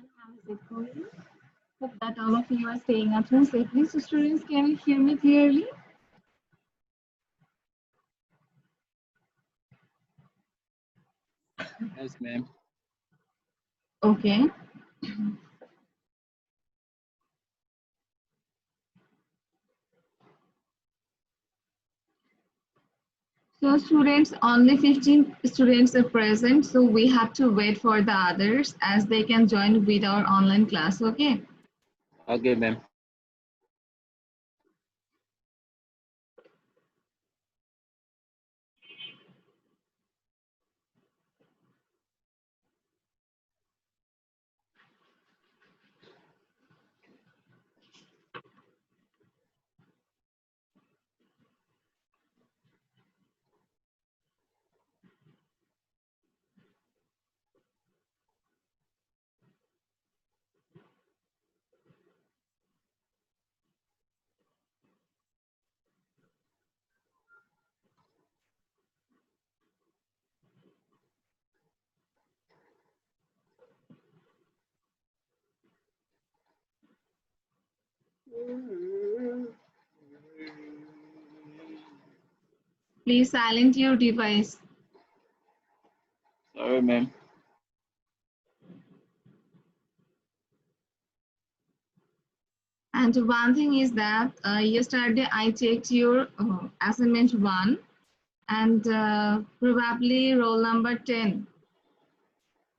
I'm Zikuri. Hope that all of you are staying at home safely. So, students, can you hear me clearly? Yes, ma'am. Okay. So, students, only 15 students are present. So, we have to wait for the others as they can join with our online class. Okay. Okay, ma'am. Please silent your device. Sorry, ma'am. And one thing is that yesterday I checked your assignment 1 and probably roll number 10.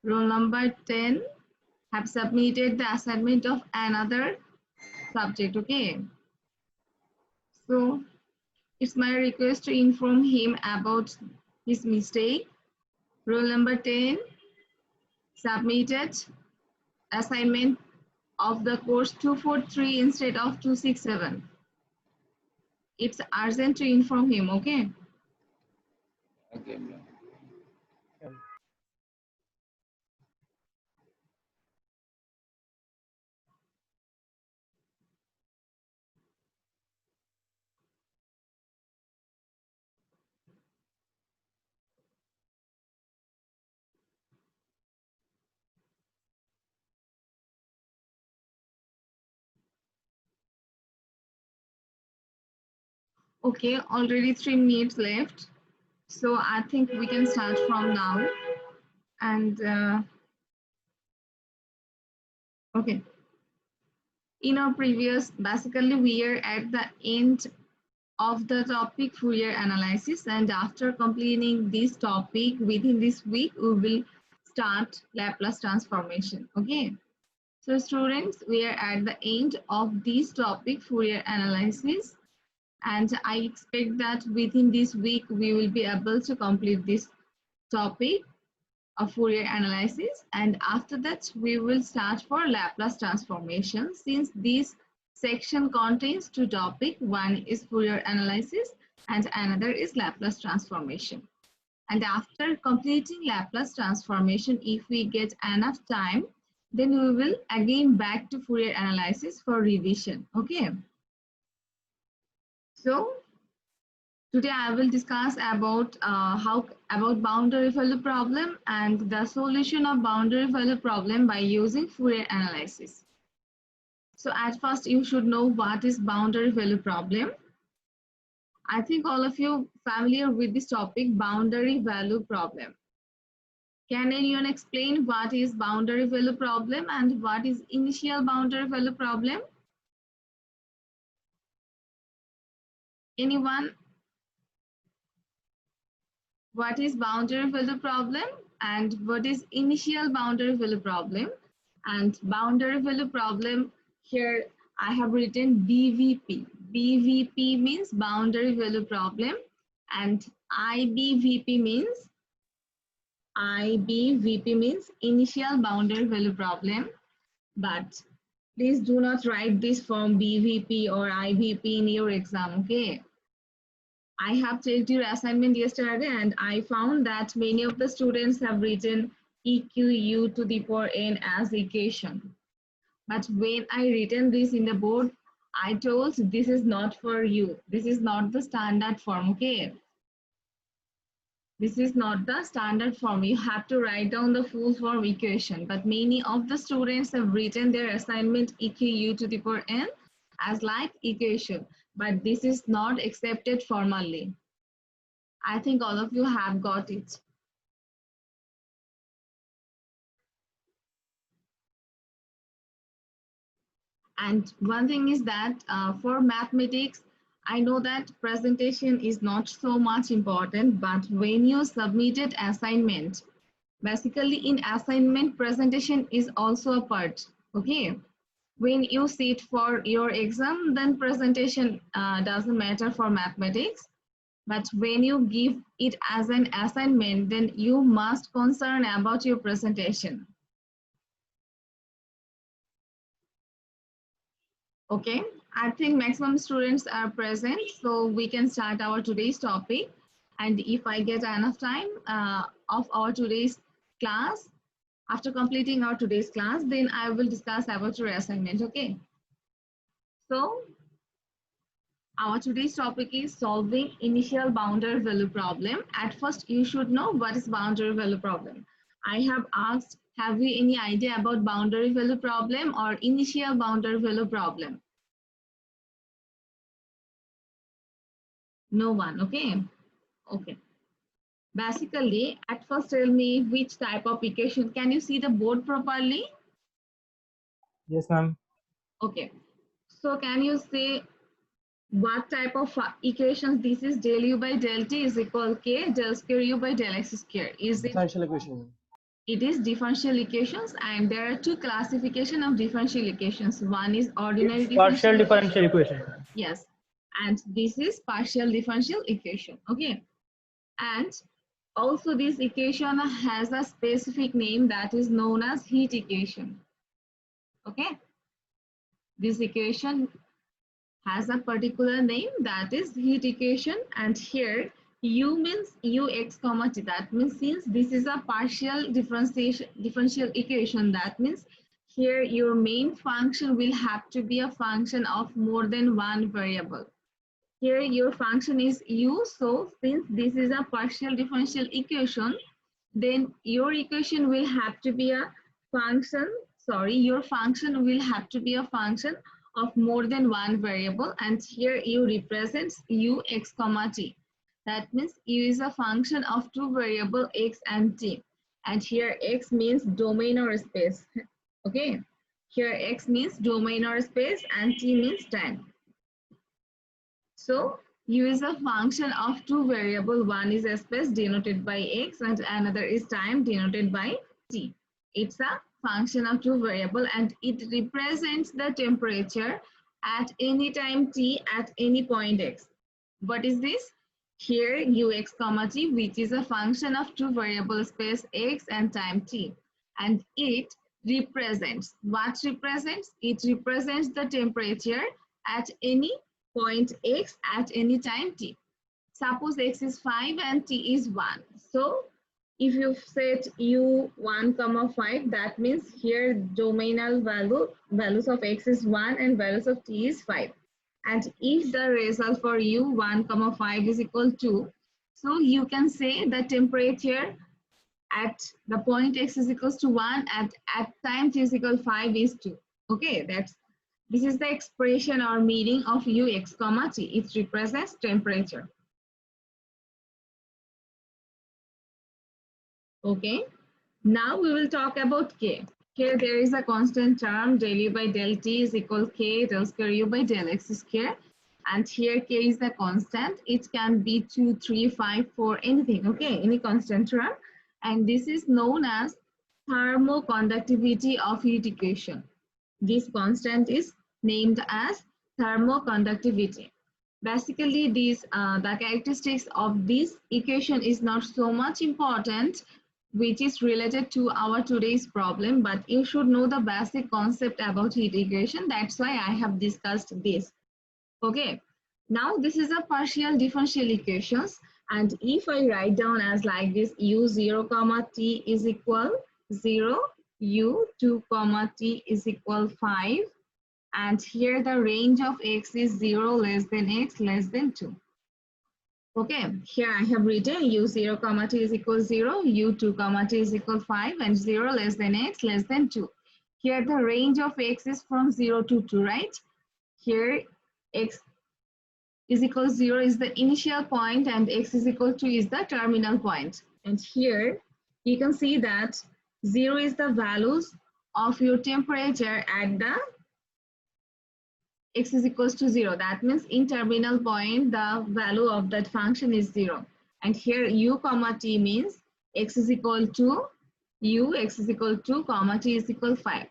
Roll number 10 have submitted the assignment of another subject. Okay. So it's my request to inform him about his mistake. Roll number 10 submitted assignment of the course 243 instead of 267. It's urgent to inform him. Okay. Okay, ma'am. Okay, already 3 minutes left. So I think we can start from now. And okay, in our previous, basically we are at the end of the topic Fourier analysis, and after completing this topic within this week, we will start Laplace transformation. Okay. So students, we are at the end of this topic Fourier analysis, and I expect that within this week we will be able to complete this topic of Fourier analysis, and after that we will start for Laplace transformation. Since this section contains two topics, one is Fourier analysis and another is Laplace transformation. And after completing Laplace transformation, if we get enough time, then we will again back to Fourier analysis for revision. Okay. So today I will discuss about boundary value problem and the solution of boundary value problem by using Fourier analysis. So at first you should know what is boundary value problem. I think all of you familiar with this topic, boundary value problem. Can anyone explain what is boundary value problem and what is initial boundary value problem? Anyone? What is boundary value problem and what is initial boundary value problem? And boundary value problem, here I have written BVP. BVP means boundary value problem, and IBVP means initial boundary value problem. But please do not write this from BVP or IVP in your exam. Okay. I have checked your assignment yesterday and I found that many of the students have written EQU to the power n as equation. But when I written this in the board, I told this is not for you. This is not the standard form, okay? This is not the standard form. You have to write down the full form equation, but many of the students have written their assignment EQ to the power n as like equation, but this is not accepted formally. I think all of you have got it. And one thing is that for mathematics, I know that presentation is not so much important, but when you submitted assignment, basically in assignment, presentation is also a part, okay? When you sit for your exam, then presentation doesn't matter for mathematics. But when you give it as an assignment, then you must concern about your presentation. Okay, I think maximum students are present, so we can start our today's topic. And if I get enough time of our today's class, after completing our today's class, then I will discuss about your assignment, okay? So, our today's topic is solving initial boundary value problem. At first, you should know what is boundary value problem. I have asked, have you any idea about boundary value problem or initial boundary value problem? No one, okay? Okay. Basically, at first tell me which type of equation. Can you see the board properly? Yes, ma'am. Okay. So can you say what type of equations this is? Del u by del t is equal k, del square u by del x square. Is it? Differential equation. It is differential equations, and there are two classification of differential equations. One is ordinary Partial differential equation. Yes, and this is partial differential equation. Okay, and also this equation has a specific name that is known as heat equation. Okay, this equation has a particular name that is heat equation, and here u means ux comma t. That means since this is a partial differential equation, that means here your main function will have to be a function of more than one variable. Here your function is u, so since this is a partial differential equation, then your equation will have to be a function, your function will have to be a function of more than one variable, and here u represents ux comma t. That means u is a function of two variable x and t, and here x means domain or space. Okay, here x means domain or space and t means time. So u is a function of two variable. One is a space denoted by x and another is time denoted by t. It's a function of two variable and it represents the temperature at any time t at any point x. What is this? Here ux comma t, which is a function of two variable space x and time t, and it represents, what represents? It represents the temperature at any point x at any time t. Suppose x is 5 and t is 1. So if you set u 1 comma 5, that means here domainal values of x is 1 and values of t is 5. And if the result for u 1 comma 5 is equal to, so you can say the temperature at the point x is equals to 1 at time t is equal 5 is 2. Okay, this is the expression or meaning of ux comma t. It represents temperature. Okay, now we will talk about k. Here there is a constant term del u by del t is equal k del square u by del x square. And here k is a constant. It can be 2, 3, 5, 4, anything. Okay, any constant term. And this is known as thermoconductivity of heat equation. This constant is named as thermoconductivity. Basically, the characteristics of this equation is not so much important, which is related to our today's problem, but you should know the basic concept about heat equation. That's why I have discussed this. Okay, now this is a partial differential equations, and if I write down as like this, u0 comma t is equal 0, u2 comma t is equal 5, and here the range of x is 0 less than x less than 2. Okay, here I have written u0 comma t is equal 0, u2 comma t is equal 5, and 0 less than x less than 2. Here the range of x is from 0 to 2, right? Here x is equal 0 is the initial point and x is equal to is the terminal point. And here you can see that 0 is the values of your temperature at the x is equals to 0. That means in terminal point, the value of that function is 0. And here u comma t means x is equal to u, x is equal to comma t is equal 5.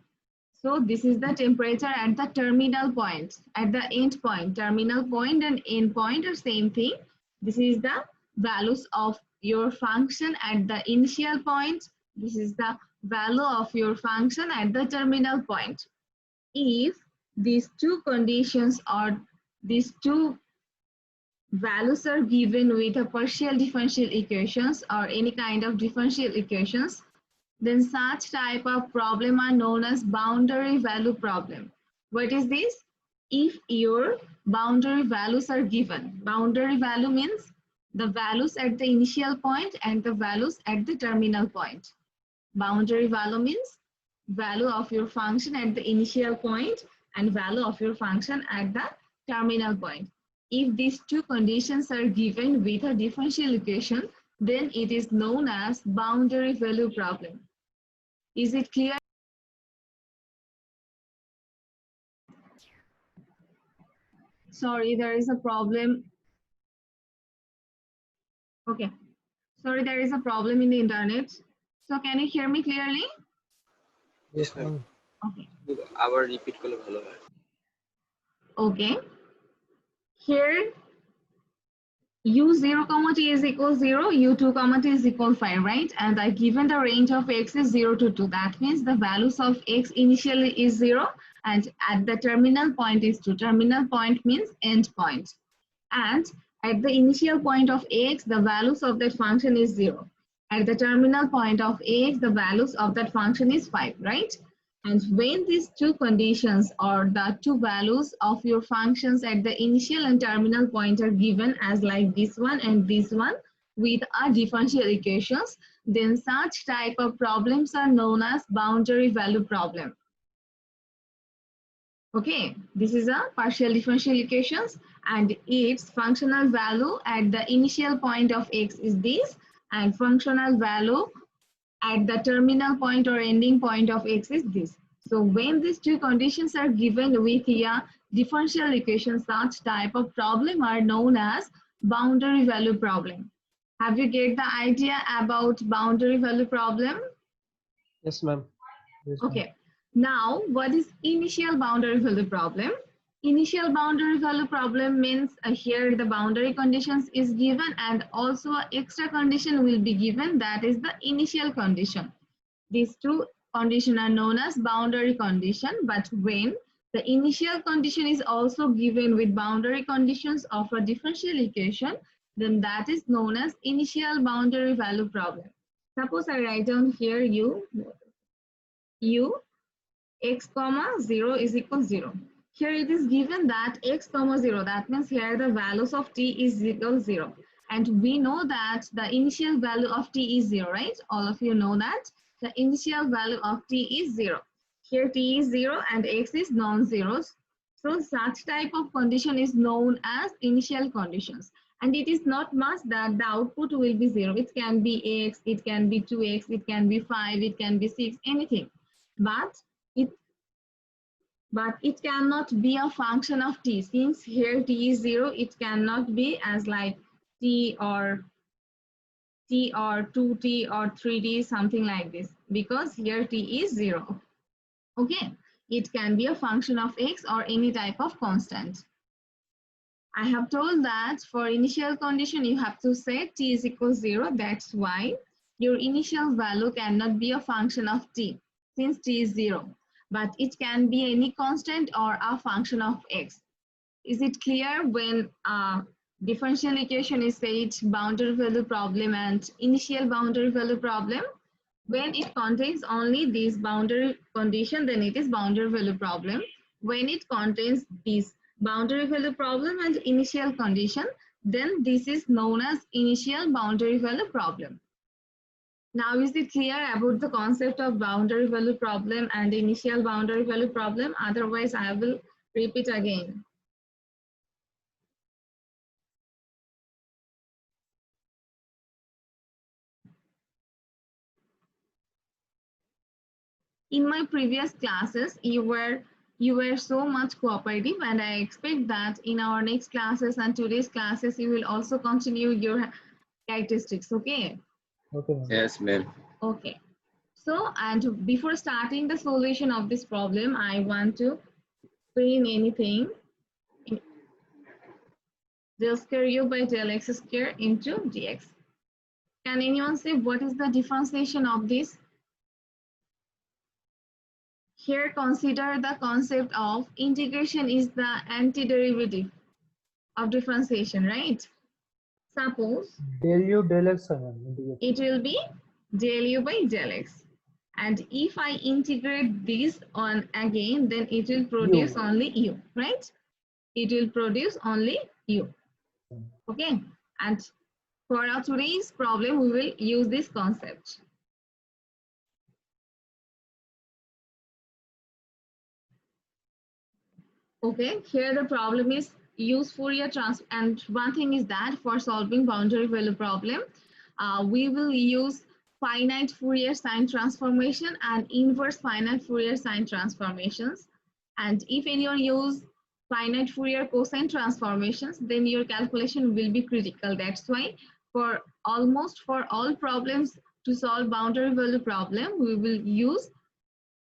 So this is the temperature at the terminal point, at the end point. Terminal point and end point are same thing. This is the values of your function at the initial point. This is the value of your function at the terminal point. If these two conditions or these two values are given with a partial differential equations or any kind of differential equations, then such type of problem are known as boundary value problem. What is this? If your boundary values are given. Boundary value means the values at the initial point and the values at the terminal point. Boundary value means value of your function at the initial point and value of your function at the terminal point. If these two conditions are given with a differential equation, then it is known as boundary value problem. Is it clear? Sorry, there is a problem. Okay. Sorry, there is a problem in the internet. So can you hear me clearly? Yes, ma'am. Okay. Our repeat করলে ভালো হয়. Okay. Here u0 comma t is equal 0, u2 comma t is equal 5, right? And I given the range of x is 0 to 2. That means the values of x initially is 0 and at the terminal point is 2. Terminal point means end point. And at the initial point of x, the values of that function is 0. At the terminal point of x, the values of that function is 5, right? And when these two conditions or the two values of your functions at the initial and terminal point are given as like this one and this one with a differential equations, then such type of problems are known as boundary value problem. Okay, this is a partial differential equations and its functional value at the initial point of x is this and functional value at the terminal point or ending point of x is this. So when these two conditions are given with a differential equation, such type of problem are known as boundary value problem. Have you get the idea about boundary value problem? Yes, ma'am. Yes, ma'am. Okay. Now, what is initial boundary value problem? Initial boundary value problem means here the boundary conditions is given and also an extra condition will be given, that is the initial condition. These two conditions are known as boundary condition, but when the initial condition is also given with boundary conditions of a differential equation, then that is known as initial boundary value problem. Suppose I write down here u x comma 0 is equal 0. Here it is given that x comma 0, that means here the values of t is equal 0. And we know that the initial value of t is 0, right? All of you know that the initial value of t is 0. Here t is 0 and x is non-zeros. So such type of condition is known as initial conditions. And it is not must that the output will be 0. It can be x, it can be 2x, it can be 5, it can be 6, anything. But it cannot be a function of t. Since here t is 0, it cannot be as like t or 2t or 3t, something like this, because here t is 0. Okay, it can be a function of x or any type of constant. I have told that for initial condition, you have to say t is equal 0. That's why your initial value cannot be a function of t, since t is 0. But it can be any constant or a function of x. Is it clear when differential equation is said boundary value problem and initial boundary value problem? When it contains only this boundary condition, then it is boundary value problem. When it contains this boundary value problem and initial condition, then this is known as initial boundary value problem. Now, is it clear about the concept of boundary value problem and initial boundary value problem? Otherwise, I will repeat again. In my previous classes, you were so much cooperative, and I expect that in our next classes and today's classes, you will also continue your characteristics. Okay. Okay, ma'am. Yes, ma'am. Okay. So, and before starting the solution of this problem, I want to bring anything del square u by del x square into dx. Can anyone say what is the differentiation of this? Here, consider the concept of integration is the antiderivative of differentiation, right? Suppose Del U del X है ma'am, integration. it will be del u by del x. And if I integrate this on again, then it will produce only u, right? It will produce only u. Okay. And for our today's problem, we will use this concept. Okay, here the problem is use Fourier transform, and one thing is that for solving boundary value problem, we will use finite Fourier sine transformation and inverse finite Fourier sine transformations. And if anyone use finite Fourier cosine transformations, then your calculation will be critical. That's why for all problems to solve boundary value problem, we will use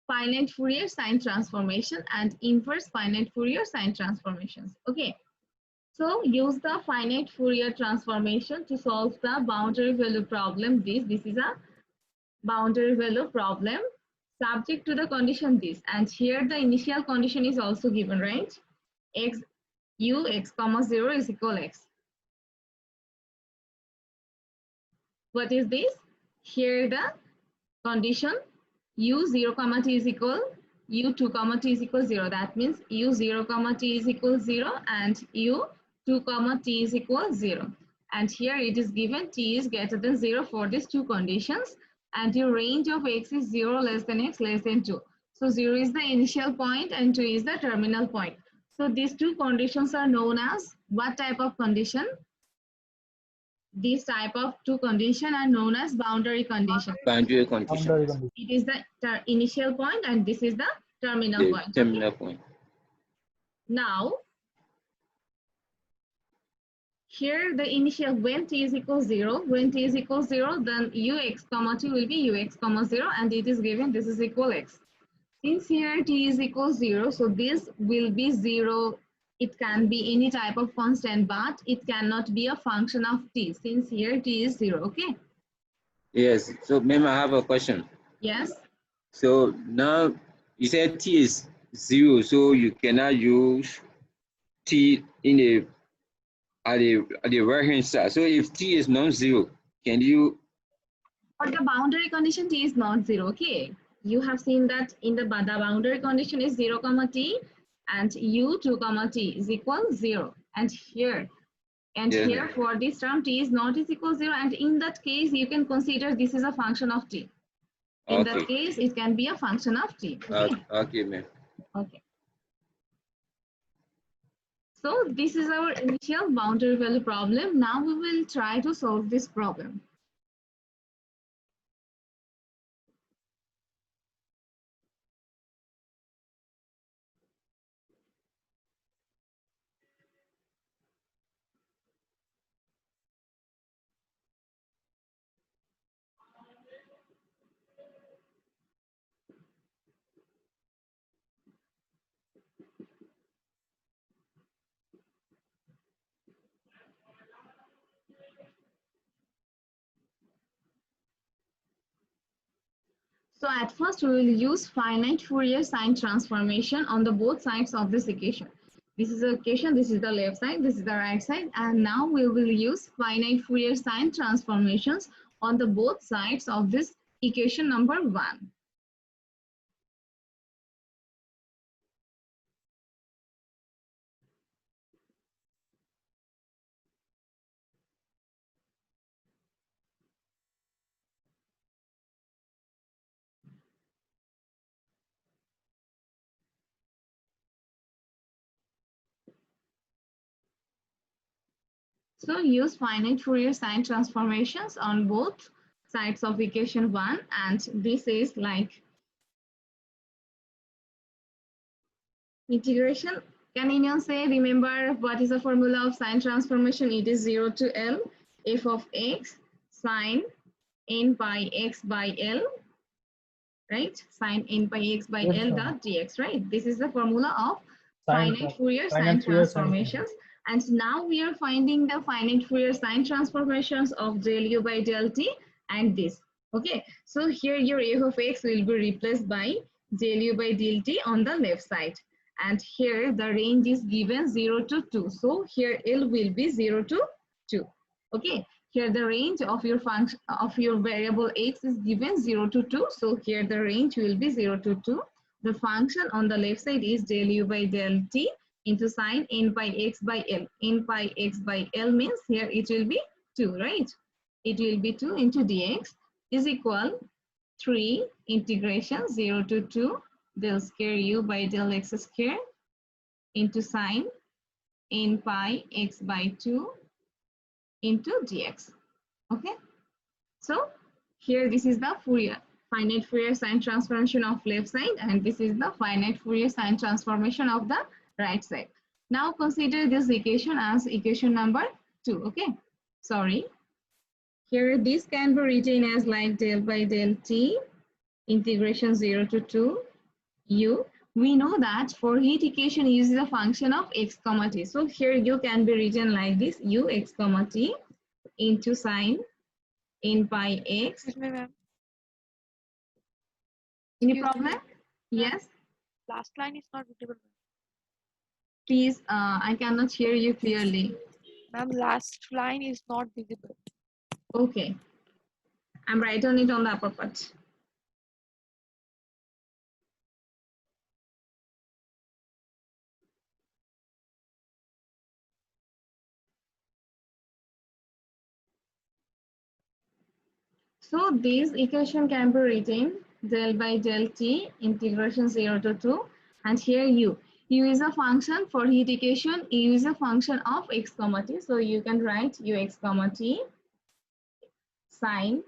finite Fourier sine transformation and inverse finite Fourier sine transformations. Okay, so use the finite Fourier transformation to solve the boundary value problem. This is a boundary value problem subject to the condition this, and here the initial condition is also given, right? X u x comma 0 is equal x. What is this? Here the condition u0 comma t is equal u2 comma t is equal 0. That means u0 comma t is equal 0 and u2 comma t is equal 0. And here it is given t is greater than 0 for these two conditions, and your range of x is 0 less than x less than 2. So 0 is the initial point and 2 is the terminal point. So these two conditions are known as what type of condition? These type of two conditions are known as boundary condition. Boundary Boundary conditions. condition. It is the initial point and this is the terminal The point. terminal point. Now, here the initial when t is equal 0, when t is equal 0, then ux comma t will be ux comma 0, and it is given this is equal x. Since here t is equal 0, so this will be 0. It can be any type of constant, but it cannot be a function of t, since here t is 0, okay? Yes. So, ma'am, I have a question. Yes. So now you said t is 0, so you cannot use t in at the right hand side. So if t is non-zero, can you? For the boundary condition, t is not 0, okay? You have seen that in the boundary condition is 0 comma t and u2 comma t is equal 0. And here Yes. for this term t is not is equal 0, and in that case you can consider this is a function of t. In that Okay. case it can be a function of t. Okay. Okay, ma'am. Okay. So this is our initial boundary value problem. Now we will try to solve this problem. So at first we will use finite Fourier sine transformation on the both sides of this equation. This is the equation, this is the left side, this is the right side, and now we will use finite Fourier sine transformations on the both sides of this equation number 1. So use finite Fourier sine transformations on both sides of equation 1, and this is like integration. Can anyone say, remember what is the formula of sine transformation? It is 0 to L f of x sine n pi x by L, right? Sine n pi x by Yes, L ma'am. dot dx, right? This is the formula of Sine finite tra- Fourier sine finite Fourier sine transformations. And now we are finding the finite Fourier sine transformations of del u by del t and this. Okay, so here your f of x will be replaced by del u by del t on the left side. And here the range is given 0 to 2. So here L will be 0 to 2. Okay, here the range of your function of your variable x is given 0 to 2. So here the range will be 0 to 2. The function on the left side is del u by del t into sine n pi x by L. N pi x by L means here it will be 2, right? It will be 2 into dx is equal 3 integration 0 to 2 del square u by del x square into sine n pi x by 2 into dx. Okay, so here this is the Fourier finite Fourier sine transformation of left side, and this is the finite Fourier sine transformation of the right side. Now consider this equation as equation number 2. Okay, sorry, here this can be written as like del by del t integration 0 to 2 u. We know that for heat equation u is a function of x comma t. So here u can be written like this, u x comma t into sine n pi x. Excuse me, ma'am. Any Excuse me, problem? ma'am. Yes, Last line is not visible. please, I cannot hear you clearly. Ma'am, last line is not visible. Okay, I'm right on it on the upper part. So this equation can be written del by del t integration 0 to 2, and here u. U is a function for heat equation. U is a function of x comma t. So you can write u x comma t sine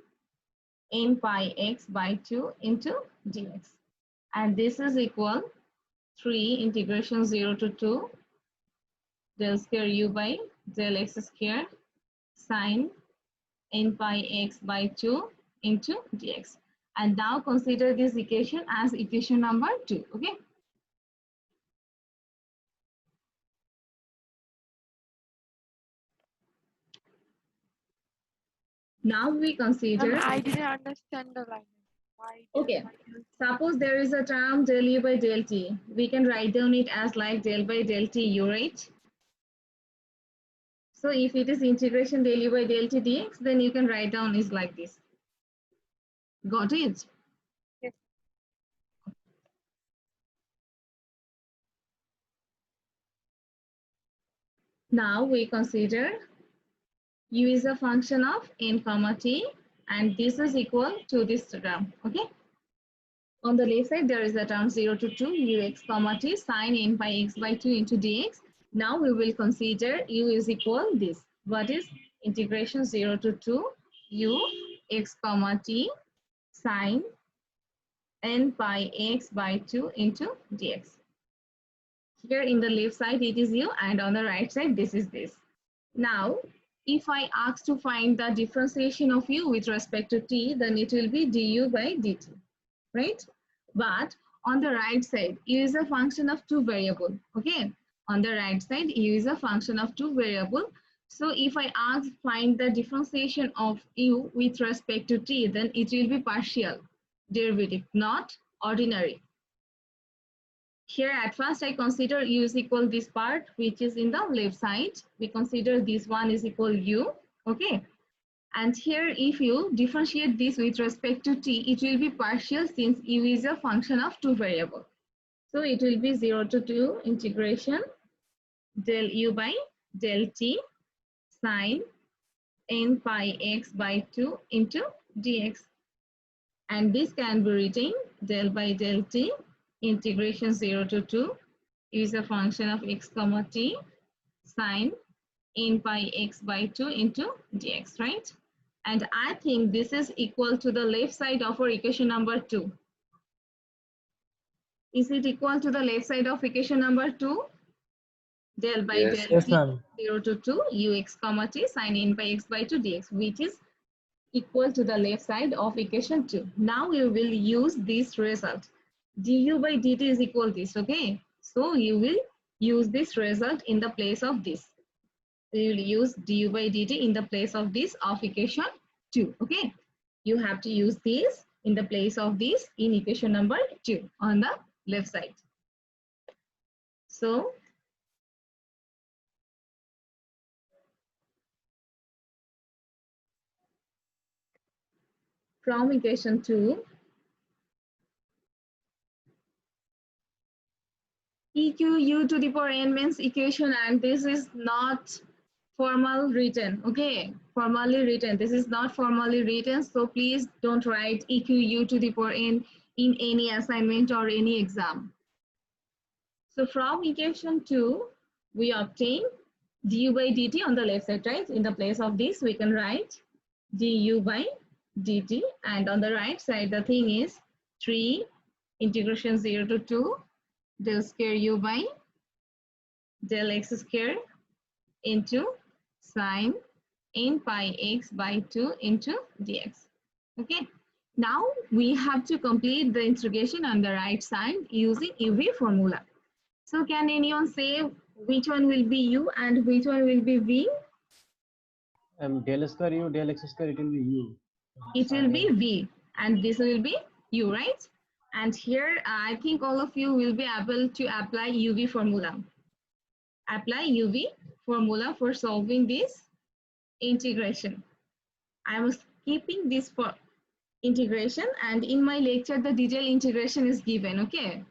n pi x by 2 into dx. And this is equal 3 integration 0 to 2 del square u by del x square sine n pi x by 2 into dx. And now consider this equation as equation number 2. Okay. Now we consider. Ma'am, I didn't understand the line. Why? Okay. Suppose there is a term del u by del t. We can write down it as like del by del t u, right? So if it is integration del u by del t dx, then you can write down is like this. Got it? Yes. Now we consider u is a function of n comma t, and this is equal to this term. Okay. On the left side, there is a term 0 to 2 ux comma t sine n pi x by 2 into dx. Now we will consider u is equal this. What is integration 0 to 2 u x comma t sine n pi x by 2 into dx. Here in the left side, it is u, and on the right side, this is this. Now, if I ask to find the differentiation of u with respect to t, then it will be du by dt, right? But on the right side, u is a function of two variable, okay? On the right side, u is a function of two variable. So if I ask find the differentiation of u with respect to t, then it will be partial derivative, not ordinary. Here at first I consider u is equal this part which is in the left side. We consider this one is equal u, okay? And here if you differentiate this with respect to t, it will be partial since u is a function of two variables. So it will be 0 to 2 integration del u by del t sine n pi x by 2 into dx. And this can be written del by del t integration 0 to 2 is a function of x comma t sine n pi x by 2 into dx, right? And I think this is equal to the left side of our equation number 2. Is it equal to the left side of equation number 2? Del by Yes. del Yes, t ma'am. 0 to 2 ux comma t sin n by x by 2 dx, which is equal to the left side of equation 2. Now we will use this result. Du by dt is equal to this, okay? So you will use this result in the place of this. You will use du by dt in the place of this of equation 2, okay? You have to use this in the place of this in equation number 2 on the left side. So from equation 2, eq u to the power n means equation, and this is not formal written, okay? Formally written. This is not formally written, so please don't write eq u to the power n in any assignment or any exam. So from equation 2, we obtain du by dt on the left side, right? In the place of this, we can write du by dt, and on the right side, the thing is 3 integration 0 to 2 del square u by del x square into sine n pi x by 2 into dx. Okay. Now we have to complete the integration on the right side using UV formula. So can anyone say which one will be u and which one will be v? Del square u, del x square, it will be u. It will be v and this will be u, right? And here I think all of you will be able to apply UV formula. Apply UV formula for solving this integration. I was keeping this for integration, and in my lecture the detailed integration is given, okay?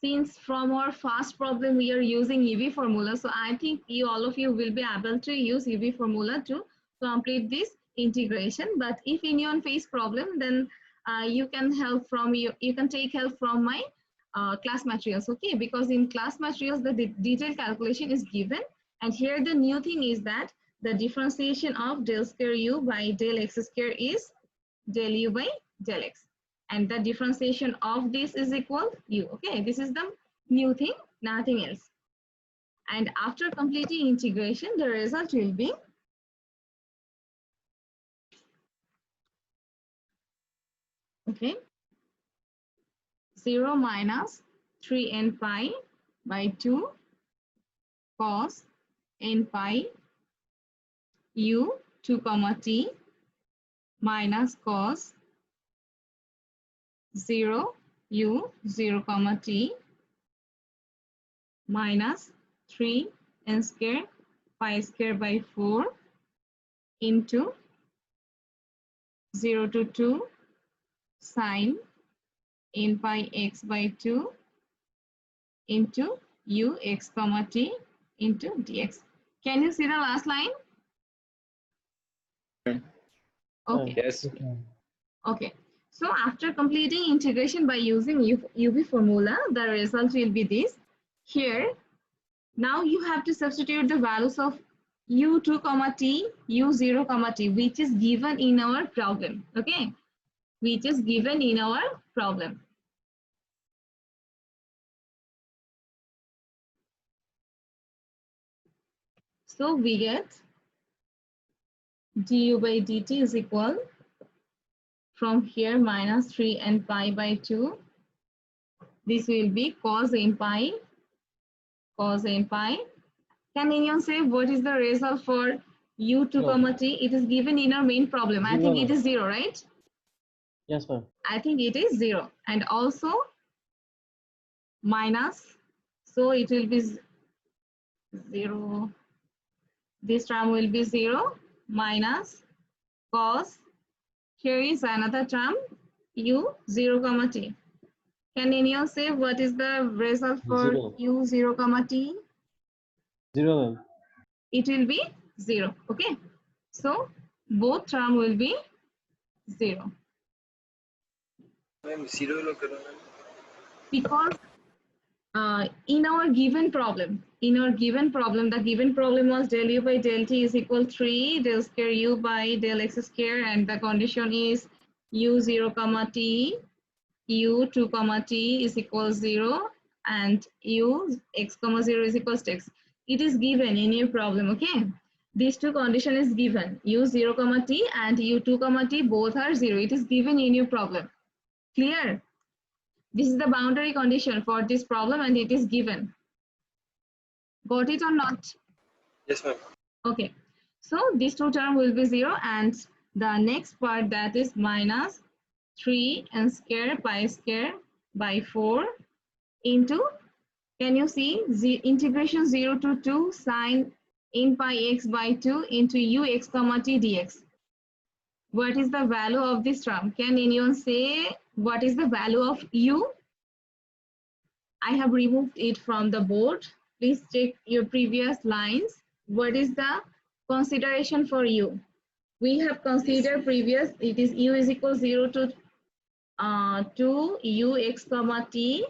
Since from our first problem we are using UV formula, so I think all of you will be able to use UV formula to complete this integration. But if anyone face problem, then you can help from you can take help from my class materials, okay? Because in class materials the detailed calculation is given, and here the new thing is that the differentiation of del square u by del x square is del u by del x, and the differentiation of this is equal u, okay? This is the new thing, nothing else. And after completing integration, the result will be okay, 0 minus 3n pi by 2 cos n pi u 2 comma t minus cos 0 u 0 comma t minus 3 n square pi square by 4 into 0 to 2 sine n pi x by 2 into u x comma t into dx. Can you see the last line? Okay. Yes. Yes, ma'am. Okay. So after completing integration by using UV formula, the result will be this. Here, now you have to substitute the values of u2 comma t, u0 comma t, which is given in our problem. Okay, which is given in our problem. So we get du by dt is equal from here minus 3 n pi by 2. This will be cos n pi, cos n pi. Can anyone say what is the result for u2 comma t? It is given in our main problem. I think it is 0, right? Yes, ma'am. I think it is 0. And also minus, so it will be 0. This term will be 0 minus cos. Here is another term u 0 comma t. Can anyone say what is the result for 0. u 0 comma t? 0, ma'am. It will be 0. Okay. So both term will be 0. Ma'am 0 लोग करो ma'am Because in our given problem, the given problem was del u by del t is equal 3 del square u by del x square, and the condition is u0 comma t, u2 comma t is equal 0, and u x comma 0 is equal to x. It is given in your problem, okay? These two condition is given, u0 comma t and u2 comma t both are 0. It is given in your problem. Clear? This is the boundary condition for this problem and it is given. Got it or not? Yes, ma'am. Okay. So these two terms will be 0, and the next part, that is minus 3n square pi square by 4 into, can you see, integration 0 to 2 sine n pi x by 2 into ux comma t dx. What is the value of this term? Can anyone say what is the value of u? I have removed it from the board. Please check your previous lines. What is the consideration for u? We have considered previous, it is u is equal 0 to 2 ux comma t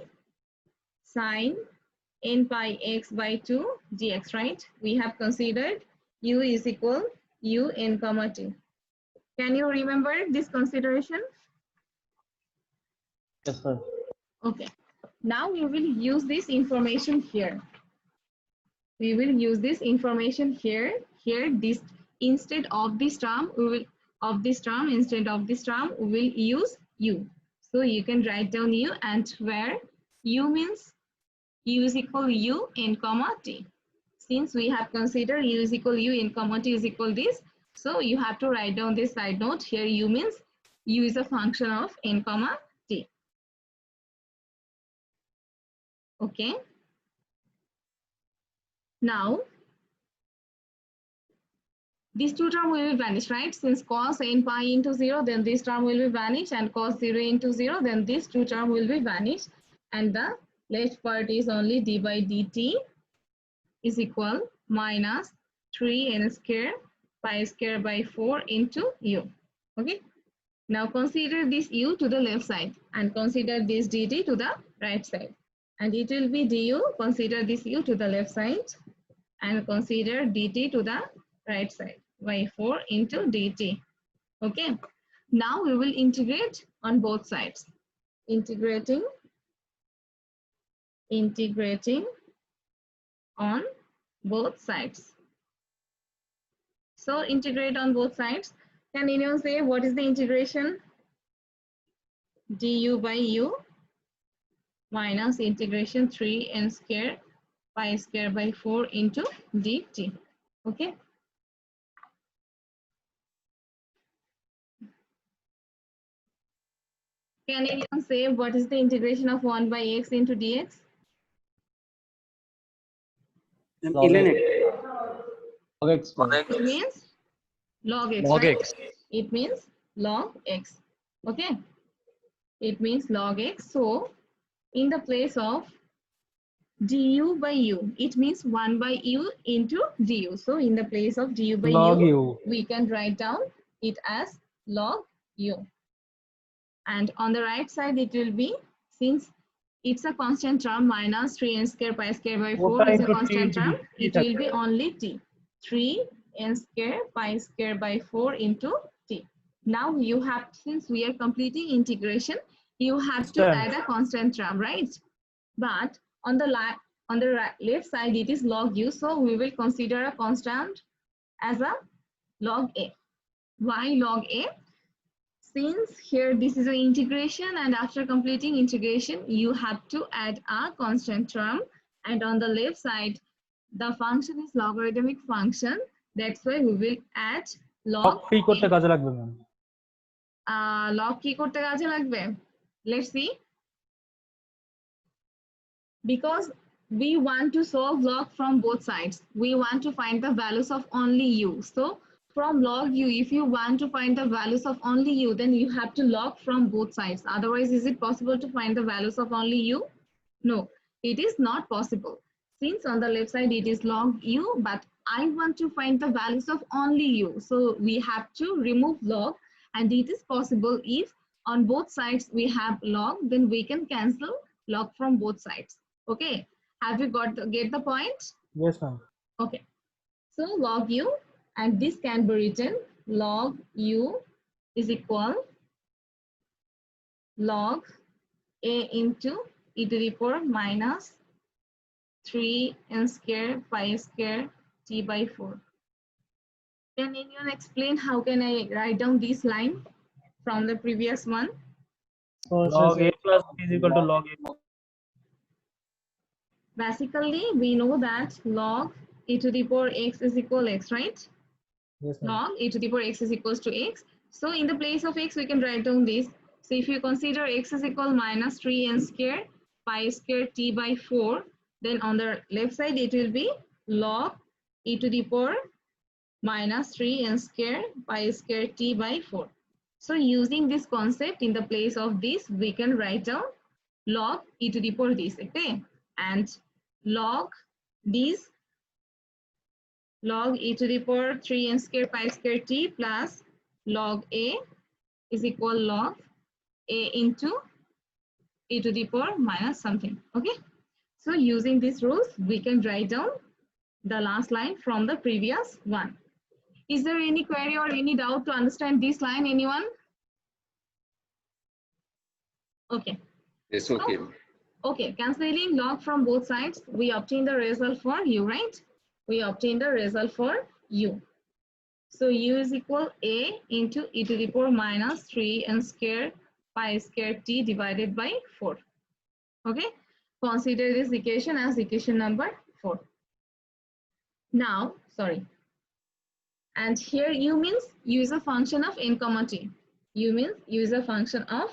sine n pi x by 2 dx, right? We have considered u is equal u n comma t. Can you remember this consideration? Yes, sir. Okay. Now we will use this information here. We will use this information here. Here, this instead of this term, we will instead of this term, we will use u. So you can write down u, and where u means u is equal u n comma t. Since we have considered u is equal u n comma t is equal this, so you have to write down this side note. Here u means u is a function of n comma t. Okay. Now, these two terms will vanish, right? Since cos n pi into 0, then this term will be vanished, and cos 0 into 0, then these two terms will be vanished. And the left part is only d by dt is equal minus 3n square pi square by 4 into u. Okay. Now consider this u to the left side and consider this dt to the right side. And it will be du, consider this u to the left side and consider dt to the right side by 4 into dt. Okay. Now we will integrate on both sides. Integrating on both sides. So integrate on both sides. Can anyone say what is the integration? Du by u minus integration 3n square pi square by 4 into dt. Okay. Can anyone say what is the integration of 1 by x into dx? Log x. Log x. It means log x, Log right? x. It means log x. Okay. It means log x. So in the place of du by u, it means 1 by u into du. So in the place of du by Log u, u. we can write down it as log u. And on the right side, it will be, since it's a constant term, minus 3n square pi square by 4 is a constant term, it will be only t. 3n square pi square by 4 into t. Now you have, since we are completing integration, you have to add a constant term, right? But on the left side, it is log u. So we will consider a constant as a log a. Why log a? Since here this is an integration, and after completing integration, you have to add a constant term. And on the left side, the function is logarithmic function. That's why we will add log. কি করতে কাজে লাগবে ma'am? Log কি করতে কাজে লাগবে? Let's see. Because we want to solve log from both sides. We want to find the values of only u. So from log u, if you want to find the values of only u, then you have to log from both sides. Otherwise, is it possible to find the values of only u? No, it is not possible. Since on the left side, it is log u, but I want to find the values of only u. So we have to remove log, and it is possible if on both sides we have log, then we can cancel log from both sides. Okay, have you get the point? Yes, ma'am. Okay, so log u, and this can be written log u is equal log a into e to the power minus 3n square pi square t by 4. Can anyone explain how can I write down this line from the previous one? So Log a plus b is equal to log a. Basically, we know that log e to the power x is equal x, right? Yes, ma'am. Log e to the power x is equals to x. So in the place of x, we can write down this. So if you consider x is equal minus 3n square pi square t by 4, then on the left side, it will be log e to the power minus 3n square pi square t by 4. So using this concept in the place of this, we can write down log e to the power this, okay? And log this log e to the power 3n square pi square t plus log a is equal log a into e to the power minus something, okay? So using these rules, we can write down the last line from the previous one. Is there any query or any doubt to understand this line, anyone? Okay. It's okay. Okay, cancelling log from both sides, we obtain the result for u, right? We obtain the result for u. So u is equal a into e to the power minus 3n square pi square t divided by 4. Okay, consider this equation as equation number 4. Now, sorry. And here u means u is a function of n comma t. U means u is a function of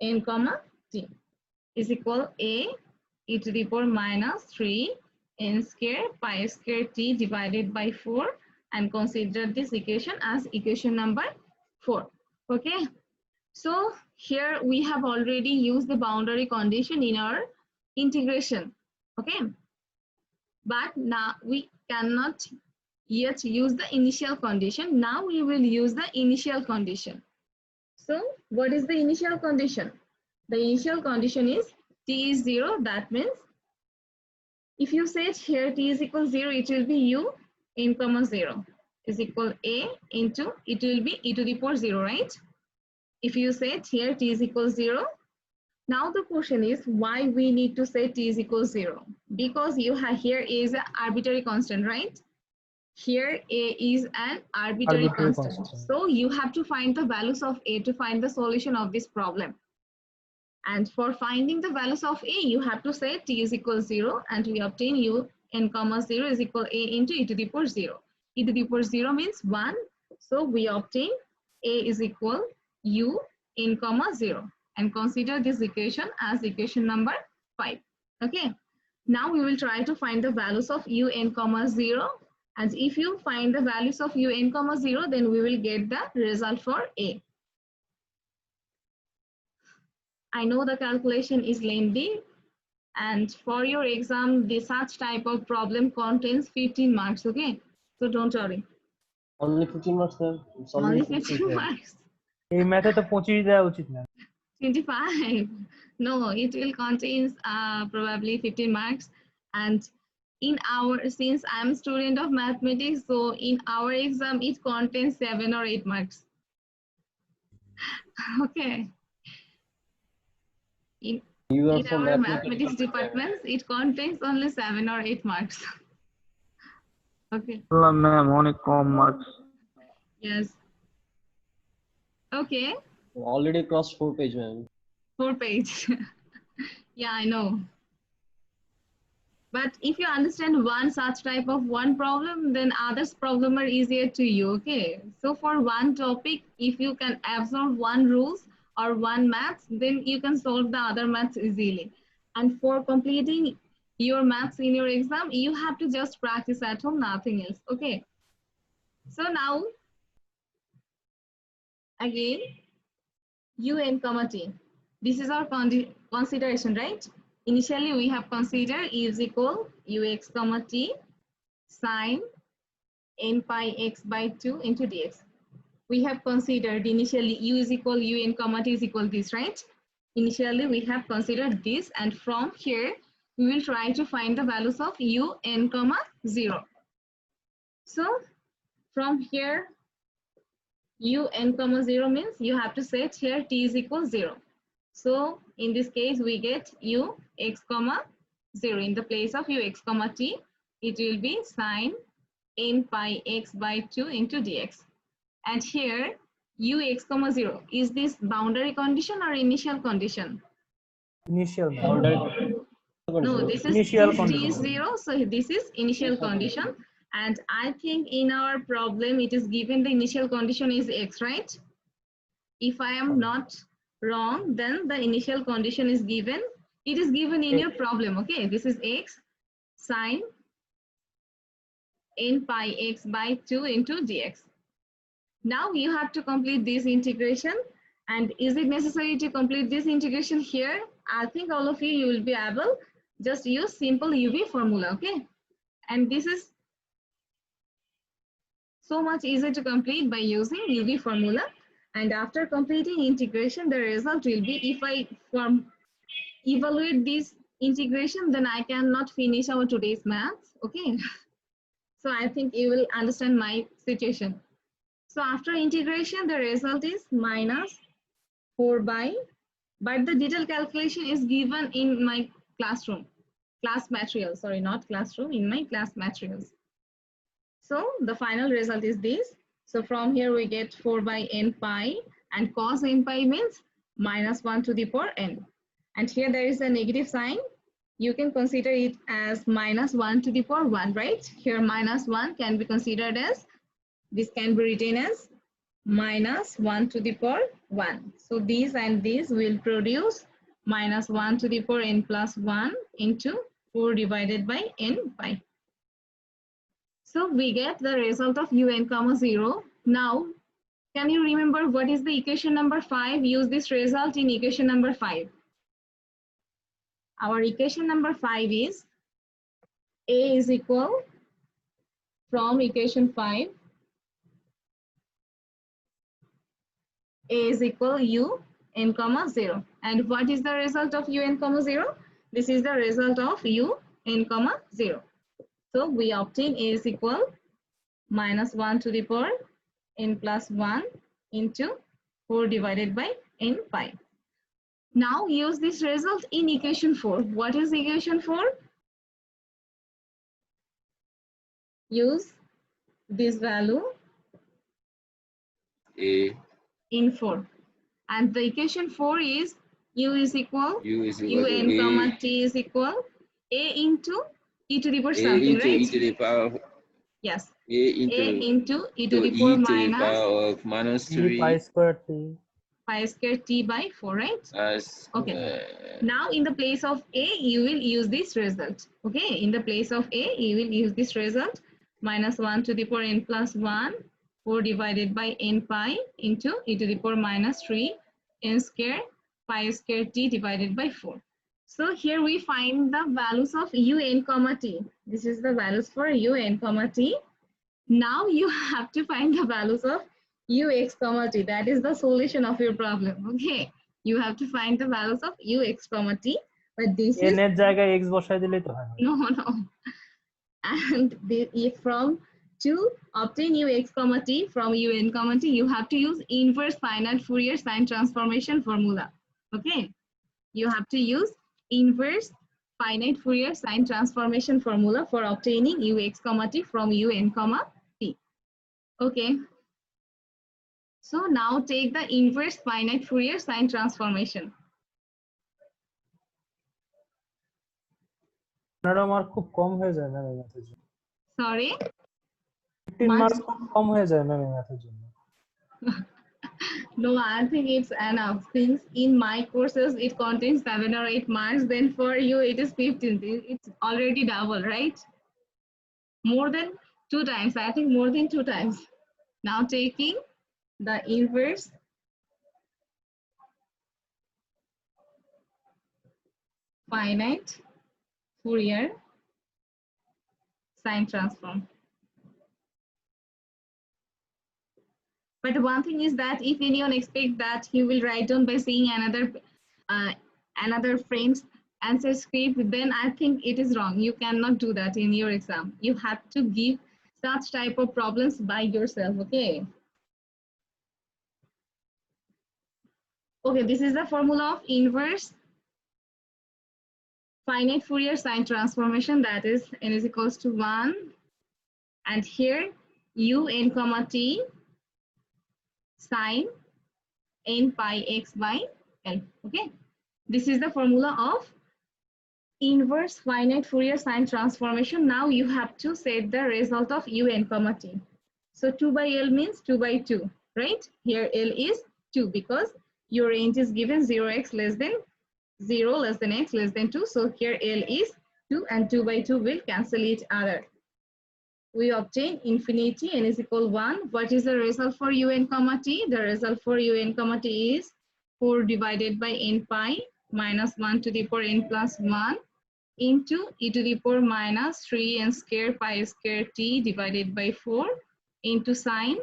n comma t is equal a e to the power minus 3 n square pi square t divided by 4, and consider this equation as equation number 4. Okay, so here we have already used the boundary condition in our integration. Okay, but now we cannot yet use the initial condition. Now we will use the initial condition. So what is the initial condition? The initial condition is t is 0. That means if you set here t is equal 0, it will be u n comma 0 is equal a into, it will be e to the power 0, right? If you set here t is equal 0, now the question is why we need to say t is equal 0? Because you have here is an arbitrary constant, right? Here a is an arbitrary constant. So you have to find the values of a to find the solution of this problem. And for finding the values of a, you have to say t is equal 0, and we obtain u n comma 0 is equal a into e to the power 0. E to the power 0 means 1. So we obtain a is equal u n comma 0, and consider this equation as equation number 5. Okay. Now we will try to find the values of u n comma 0. And if you find the values of u n comma 0, then we will get the result for a. I know the calculation is lengthy, and for your exam, this such type of problem contains 15 marks, okay? So don't worry. only 15 marks then? It's Only 15 15 then. marks. এই ম্যাথে তো 25 দেওয়া উচিত না 25. No, it will contain probably 15 marks. And in our, since I'm a student of mathematics, so in our exam, it contains 7 or 8 marks. Okay. You are In from our mathematics mathematics departments, it contains only 7 or 8 marks. Okay. Ma'am অনেক কম marks Yes. Okay. already crossed 4 page, man. 4 page. Yeah, I know. But if you understand one such type of one problem, then others problem are easier to you, okay? So for one topic, if you can absorb one rules or one maths, then you can solve the other maths easily. And for completing your maths in your exam, you have to just practice at home, nothing else, okay? So now, again, u n comma t. This is our consideration, right? Initially, we have considered e is equal ux comma t sine n pi x by 2 into dx. We have considered initially u is equal un comma t is equal this, right? Initially, we have considered this, and from here, we will try to find the values of un comma 0. So from here, un comma 0 means you have to set here t is equal 0. So in this case, we get u x comma 0. In the place of u x comma t, it will be sine n pi x by 2 into dx. And here u x comma 0, is this boundary condition or initial condition? Initial. Boundary. No, this is Initial t condition. is 0, so this is initial condition. And I think in our problem, it is given the initial condition is x, right? If I am not wrong, then the initial condition is given. It is given in your problem, okay? This is x sine n pi x by 2 into dx. Now you have to complete this integration. And is it necessary to complete this integration here? I think all of you will be able, just use simple UV formula, okay? And this is so much easier to complete by using UV formula. And after completing integration, the result will be, if I evaluate this integration, then I cannot finish our today's maths, okay? So I think you will understand my situation. So after integration, the result is minus 4 by, but the detailed calculation is given in my classroom, class materials, sorry, not classroom, in my class materials. So the final result is this. So from here we get 4 by n pi, and cos n pi means minus 1 to the power n. And here there is a negative sign. You can consider it as minus 1 to the power 1, right? Here minus 1 can be considered as, this can be written as minus 1 to the power 1. So these and these will produce minus 1 to the power n plus 1 into 4 divided by n pi. So we get the result of un comma 0. Now, can you remember what is the equation number 5? Use this result in equation number 5. Our equation number 5 is A is equal, from equation 5, A is equal u n comma 0. And what is the result of un comma 0? This is the result of u n comma 0. So we obtain A is equal minus 1 to the power n plus 1 into 4 divided by n pi. Now use this result in equation 4. What is equation 4? Use this value A, in 4. And the equation 4 is u is equal, U is equal un to comma t is equal A into e to the power A something, into right? e to the power, Yes. A A into e to to the e power to the minus power of minus T pi 3 square t. pi square t by 4, right? as Okay. Now in the place of A, you will use this result. Okay, in the place of A, you will use this result, minus 1 to the power n plus 1, 4 divided by n pi into e to the power minus 3 n square pi square t divided by 4. So here we find the values of un comma t. This is the values for un comma t. Now you have to find the values of ux comma t. That is the solution of your problem. Okay, you have to find the values of ux comma t. But this is n এর জায়গায় x বসায় দিলেই তো হয়। no. And if from to obtain ux comma t from un comma t, you have to use inverse finite Fourier sine transformation formula. Okay, you have to use inverse finite Fourier sine transformation formula for obtaining ux comma t from un comma t. Okay, so now take the inverse finite Fourier sine transformation. আপনারা mark খুব কম হয়ে যায় ma'am এই ম্যাথের জন্য। Sorry, 15 mark খুব কম হয়ে যায় ম্যাম এই ম্যাথের জন্য। no, I think it's enough. Since in my courses it contains 7 or 8 marks, then for you it is 15. It's already double, right? More than 2 times. I think more than 2 times. Now taking the inverse finite Fourier sine transform. But one thing is that if anyone expects that he will write down by seeing another friend's answer script, then I think it is wrong. You cannot do that in your exam. You have to give such type of problems by yourself, okay? Okay, this is the formula of inverse finite Fourier sine transformation, that is n is equals to 1, and here u n comma t sine n pi x by L, okay? This is the formula of inverse finite Fourier sine transformation. Now you have to set the result of u n comma t. So 2 by L means 2 by 2, right? Here L is 2 because your range is given 0x less than 0 less than x less than 2. So here L is 2 and 2 by 2 will cancel each other. We obtain infinity n is equal 1. What is the result for un comma t? The result for un comma t is 4 divided by n pi minus 1 to the power n plus 1 into e to the power minus 3n square pi square t divided by 4 into sine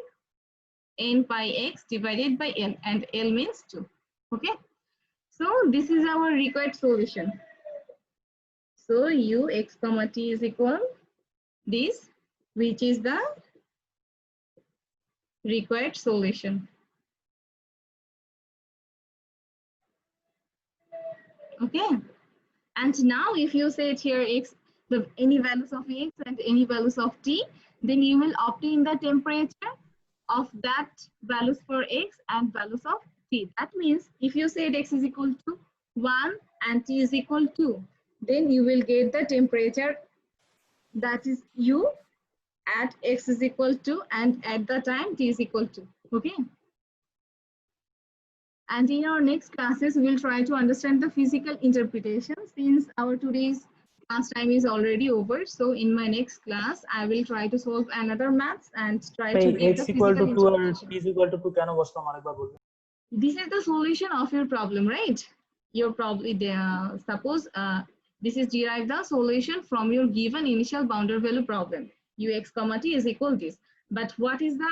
n pi x divided by L, and L means 2. Okay, so this is our required solution. So u x comma t is equal this, which is the required solution. Okay, and now if you set here x, any values of x and any values of t, then you will obtain the temperature of that values for x and values of t. That means if you say x is equal to 1 and t is equal to, then you will get the temperature, that is u at x is equal to and at the time t is equal to. Okay, and in our next classes we will try to understand the physical interpretation. Since our today's class time is already over, so in my next class I will try to solve another maths and try to get the x equal physical to 2 and interpretation. t is equal to 2 কেন বসলাম আরেকবার বলবেন? This is the solution of your problem, right? You're probably there. Suppose this is derived the solution from your given initial boundary value problem. Ux comma t is equal this. But what is the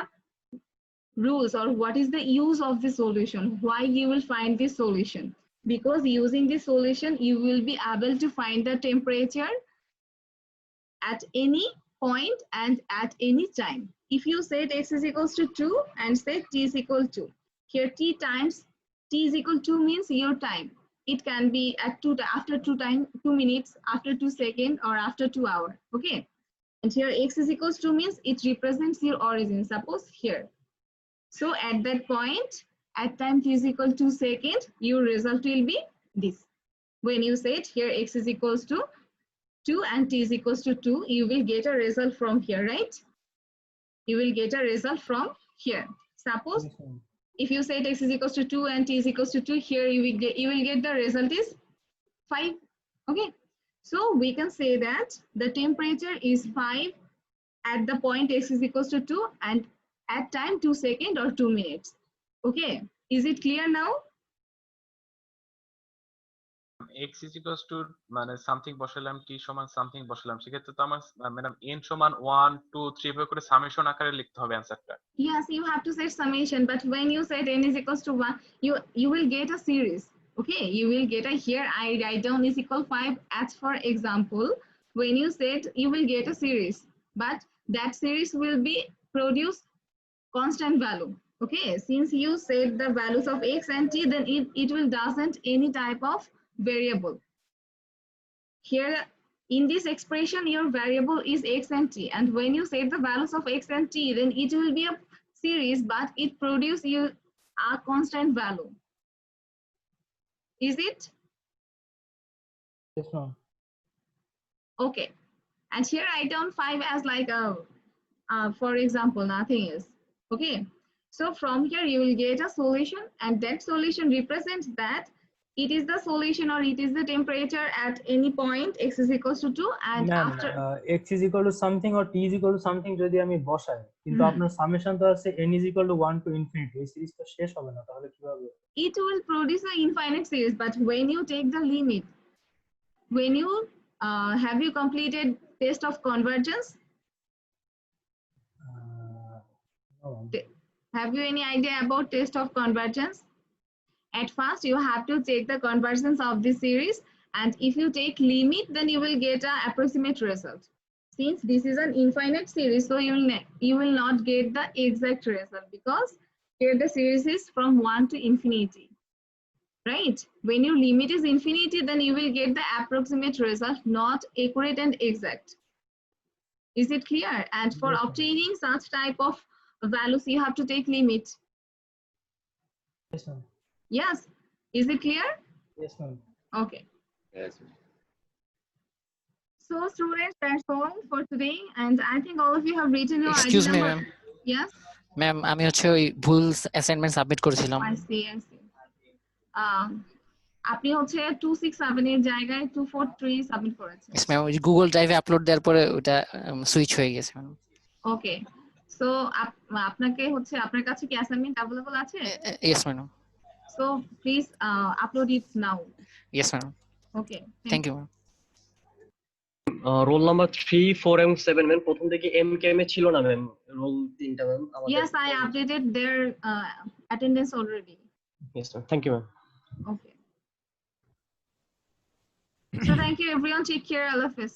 rules or what is the use of this solution? Why you will find this solution? Because using this solution, you will be able to find the temperature at any point and at any time. If you set x is equals to 2 and set t is equal to, here t times t is equal to means your time. It can be at after 2 minutes, after 2 seconds, or after 2 hours. Okay, and here x is equals to means it represents your origin. Suppose here. So at that point, at time t is equal to second, your result will be this. When you set here x is equals to 2 and t is equals to 2, you will get a result from here, right? You will get a result from here. Suppose if you say x is equals to 2 and t is equals to 2, here you will get the result is 5. Okay, so we can say that the temperature is 5 at the point x is equals to 2 and at time 2 seconds or 2 minutes. Okay, is it clear now? x is equals to মানে something বসালাম t সমান something বসালাম, সেক্ষেত্রে তো আমার madam n সমান 1 2 3 এভাবে করে সামেশন আকারে লিখতে হবে অ্যানসারটা। Yes, you have to set summation, but when you set n is equals to 1, you will get a series. Okay, you will get a, here I write down is equal 5 as for example. When you set, you will get a series, but that series will be produce constant value. Okay, since you set the values of x and t, then it will doesn't any type of variable. Here in this expression, your variable is x and t, and when you set the values of x and t, then it will be a series, but it produces you a constant value. Is it? Yes, ma'am. Okay, and here I write down 5 as like a for example, nothing is. Okay, so from here you will get a solution, and that solution represents that it is the solution or it is the temperature at any point x is equals to 2 and Ma'am, after x is equal to something or t is equal to something যদি আমি বসাই, কিন্তু আপনার summation তো আছে n is equal to 1 to infinity, এই series তো শেষ হবে না, তাহলে কিভাবে? it will produce an infinite series, but when you take the limit, when you have you completed test of convergence? No. Have you any idea about test of convergence? At first, you have to check the convergence of this series, And if you take limit, then you will get an approximate result. Since this is an infinite series, so you will not get the exact result, because here the series is from 1 to infinity, right? When your limit is infinity, then you will get the approximate result, not accurate and exact. Is it clear? And for Yes, ma'am. obtaining such type of values, you have to take limit. Yes, ma'am. Yes. Is it clear? Yes, ma'am. Okay. Yes. So students, that's all for today. And I think all of you have written your Excuse ID me, number. ma'am. Yes. Ma'am আমি হচ্ছে ওই ভুল assignment submit করেছিলাম। I see. আপনি হচ্ছে 267 এর জায়গায় 243 submit করেছেন। Yes, ম্যাম ওই গুগল ড্রাইভে আপলোড দেওয়ার পরে ওটা সুইচ হয়ে গেছে ম্যাম। ওকে। সো আপনাকে হচ্ছে আপনার কাছে কি অ্যাসাইনমেন্ট अवेलेबल আছে? Yes, madam. So please upload it now. Yes, madam. Okay. Thank you, ma'am. Roll number 3, 4 এবং 7 ম্যাম প্রথম থেকে এমকেএম এ ছিল না ম্যাম, রোল 3টা ম্যাম আমাদের। Yes, I updated their attendance already. Yes ma'am, thank you ma'am. Okay. So thank you everyone, take care, Allah Hafiz.